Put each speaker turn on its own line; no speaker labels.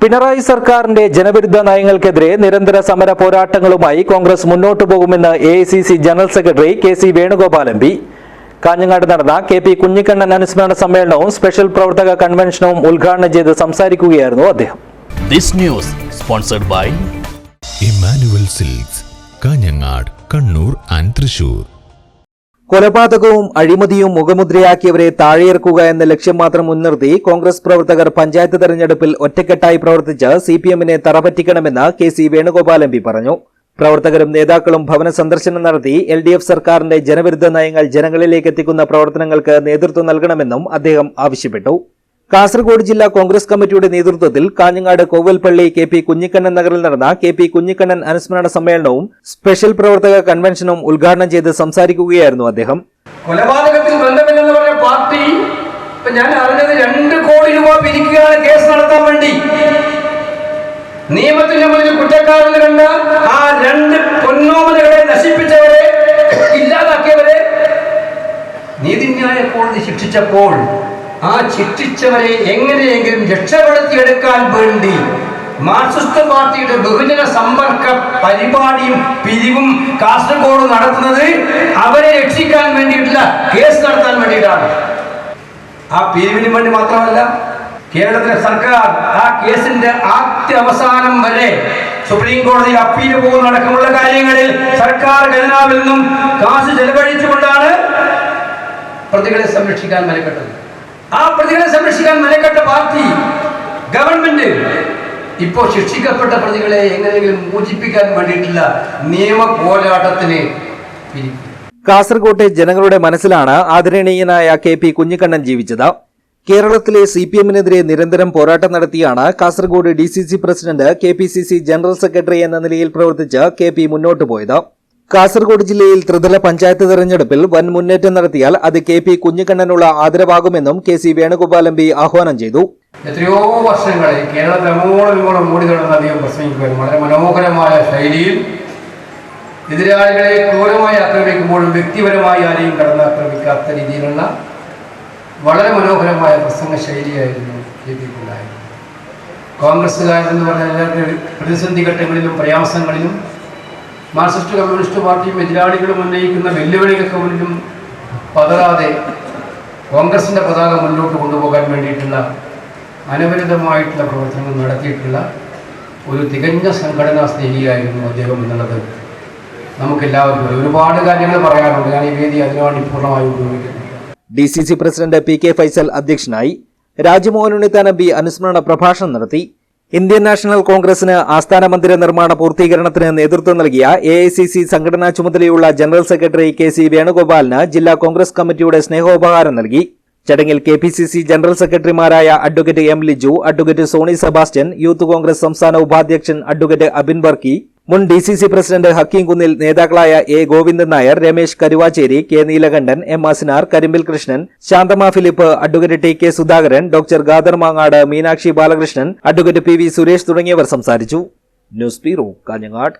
പിണറായി സർക്കാരിന്റെ ജനവിരുദ്ധ നയങ്ങൾക്കെതിരെ നിരന്തര സമര പോരാട്ടങ്ങളുമായി കോൺഗ്രസ് മുന്നോട്ടു പോകുമെന്ന് AICC general secretary K C. Venugopal MP. Kanhangad നടന്ന കെ.പി. കുഞ്ഞിക്കണ്ണൻ അനുസ്മരണ സമ്മേളനവും സ്പെഷ്യൽ പ്രവർത്തക കൺവെൻഷനും ഉദ്ഘാടനം ചെയ്ത് സംസാരിക്കുകയായിരുന്നു അദ്ദേഹം.
This news sponsored by
Emmanuel Silks, Kanhangad, Kannur and Thrissur.
കൊലപാതകവും അഴിമതിയും മുഖമുദ്രയാക്കിയവരെ താഴെയിറക്കുക എന്ന ലക്ഷ്യം മാത്രം മുൻനിർത്തി കോൺഗ്രസ് പ്രവർത്തകർ പഞ്ചായത്ത് തെരഞ്ഞെടുപ്പിൽ ഒറ്റക്കെട്ടായി പ്രവർത്തിച്ച് സിപിഎമ്മിനെ തറപറ്റിക്കണമെന്ന് കെ.സി. വേണുഗോപാൽ എം.പി. പറഞ്ഞു. പ്രവർത്തകരും നേതാക്കളും ഭവന സന്ദർശനം നടത്തി LDF സർക്കാരിന്റെ ജനവിരുദ്ധ നയങ്ങൾ ജനങ്ങളിലേക്ക് എത്തിക്കുന്ന പ്രവർത്തനങ്ങൾക്ക് നേതൃത്വം നൽകണമെന്നും അദ്ദേഹം ആവശ്യപ്പെട്ടു. കാസർഗോഡ് ജില്ലാ കോൺഗ്രസ് കമ്മിറ്റിയുടെ നേതൃത്വത്തിൽ കാഞ്ഞങ്ങാട് കോവൽപ്പള്ളി കെ.പി. കുഞ്ഞിക്കണ്ണൻ നഗറിൽ നടന്ന കെ.പി. കുഞ്ഞിക്കണ്ണൻ അനുസ്മരണ സമ്മേളനവും സ്പെഷ്യൽ പ്രവർത്തക കൺവെൻഷനും ഉദ്ഘാടനം ചെയ്ത് സംസാരിക്കുകയായിരുന്നു അദ്ദേഹം.
കൊലപാതകത്തിൽ ബന്ധമില്ലെന്ന് പറഞ്ഞ പാർട്ടി ഞാൻ അറിഞ്ഞത് 2 കോടി രൂപ പിരിക്കുകയാണ് കേസ് നടത്താൻ വേണ്ടി. നിയമത്തിന്റെ മുന്നിൽ കുറ്റക്കാരെന്ന് കണ്ട ആ 2 പൊന്നോമനകളെ നശിപ്പിച്ചവരെ, ഇല്ലാതാക്കിയവരെ നീതിന്യായ കോടതി ശിക്ഷിച്ചപ്പോൾ ആ ശിക്ഷിച്ചവരെ എങ്ങനെയെങ്കിലും രക്ഷപ്പെടുത്തിയെടുക്കാൻ വേണ്ടി മാർക്സിസ്റ്റ് പാർട്ടിയുടെ ബഹുജന സമ്പർക്ക പരിപാടിയും പിരിവും കാസർഗോഡ് നടത്തുന്നത് അവരെ രക്ഷിക്കാൻ വേണ്ടിയിട്ടില്ല, കേസ് നടത്താൻ വേണ്ടിയിട്ടാണ്. ആ പിരിവിന് വേണ്ടി മാത്രമല്ല, കേരളത്തിലെ സർക്കാർ ആ കേസിന്റെ ആദ്യ അവസാനം വരെ സുപ്രീം കോടതിയിൽ അപ്പീൽ പോകുന്നടക്കമുള്ള കാര്യങ്ങളിൽ സർക്കാർ ഖജനാവിൽ നിന്നും കാശ് ചെലവഴിച്ചുകൊണ്ടാണ് പ്രതികളെ സംരക്ഷിക്കാൻ മെനക്കെട്ടത്. ആ പ്രതികളെ സംരക്ഷിക്കാൻ മെനക്കെട്ട പാർട്ടി, ഗവൺമെന്റ് ഇപ്പോൾ ശിക്ഷിക്കപ്പെട്ട പ്രതികളെ എങ്ങനെയെങ്കിലും മോചിപ്പിക്കാൻ വേണ്ടിയിട്ടുള്ള നിയമ പോരാട്ടത്തിന് പിരിക്കും.
കാസർകോട്ടെ ജനങ്ങളുടെ മനസ്സിലാണ് ആദരണീയനായ കെ.പി. കുഞ്ഞിക്കണ്ണൻ ജീവിച്ചത്. കേരളത്തിലെ സിപിഎമ്മിനെതിരെ നിരന്തരം പോരാട്ടം നടത്തിയാണ് Kasaragod DCC president, KPCC general secretary എന്ന നിലയിൽ പ്രവർത്തിച്ച് കെ.പി. മുന്നോട്ടു പോയത്. കാസർഗോഡ് ജില്ലയിൽ ത്രിതല പഞ്ചായത്ത് തെരഞ്ഞെടുപ്പിൽ വൻ മുന്നേറ്റം നടത്തിയാൽ അത് കെ.പി. കുഞ്ഞിക്കണ്ണനുള്ള ആദരവാകുമെന്നും കെ.സി. വേണുഗോപാൽ എം.പി. ആഹ്വാനം ചെയ്തു.
എത്രയോ വർഷങ്ങളിൽ കേരളത്തിൽ അങ്ങോളം മൂടി നടന്ന അധികം പ്രസംഗിക്കുവാനും വളരെ മനോഹരമായ ശൈലിയിൽ എതിരാളികളെ ക്രൂരമായി ആക്രമിക്കുമ്പോഴും വ്യക്തിപരമായി ആരെയും കടന്നാക്രമിക്കാത്ത രീതിയിലുള്ള വളരെ മനോഹരമായ പ്രസംഗ ശൈലിയായിരുന്നു ലഭിക്കുണ്ടായിരുന്നത്. കോൺഗ്രസ്സുകാരെന്ന് പറഞ്ഞാൽ പ്രതിസന്ധി ഘട്ടങ്ങളിലും പ്രയാസങ്ങളിലും മാർക്സിസ്റ്റ് കമ്മ്യൂണിസ്റ്റ് പാർട്ടിയും എതിരാളികളും ഉന്നയിക്കുന്ന വെല്ലുവിളികൾക്ക് മുന്നിലും പതറാതെ കോൺഗ്രസിൻ്റെ പതാക മുന്നോട്ട് കൊണ്ടുപോകാൻ വേണ്ടിയിട്ടുള്ള അനവരതമായിട്ടുള്ള പ്രവർത്തനങ്ങൾ നടത്തിയിട്ടുള്ള ഒരു തികഞ്ഞ സംഘടനാ സ്നേഹിയായിരുന്നു അദ്ദേഹം എന്നുള്ളത് നമുക്കെല്ലാവർക്കും ഒരുപാട് കാര്യങ്ങൾ പറയാനുണ്ട്. ഞാൻ ഈ വേദി അതിനുവേണ്ടി പൂർണ്ണമായി ഉപയോഗിക്കുന്നു.
DCC president P.K. ഫൈസൽ അധ്യക്ഷനായി. രാജ്മോഹൻ ഉണ്ണിത്താൻ എം.പി. അനുസ്മരണ പ്രഭാഷണം നടത്തി. ഇന്ത്യൻ നാഷണൽ കോൺഗ്രസിന് ആസ്ഥാന മന്ദിര നിർമ്മാണ പൂർത്തീകരണത്തിന് നേതൃത്വം നൽകിയ AICC സംഘടനാ ചുമതലയുള്ള ജനറൽ സെക്രട്ടറി കെ.സി. വേണുഗോപാലിന് ജില്ലാ കോൺഗ്രസ് കമ്മിറ്റിയുടെ സ്നേഹോപഹാരം നൽകി. ചടങ്ങിൽ KPCC ജനറൽ സെക്രട്ടറിമാരായ advocate M. Liju, advocate Soni Sebastian, youth Congress സംസ്ഥാന ഉപാധ്യക്ഷൻ അഡ്വക്കേറ്റ് അബിൻ വർക്കി, മുൻ DCC പ്രസിഡന്റ് ഹക്കീം കുന്നിൽ, നേതാക്കളായ A. Govindan Nair, Ramesh Karuvacheri, K. Neelakandan, M. Asinar, Karimbil Krishnan, Shanthama Philip, advocate T.K. Sudhakaran, doctor Gadar Mangad, Meenakshi Balakrishnan, advocate P.V. Suresh തുടങ്ങിയവർ സംസാരിച്ചു. News bureau, Kanhangad.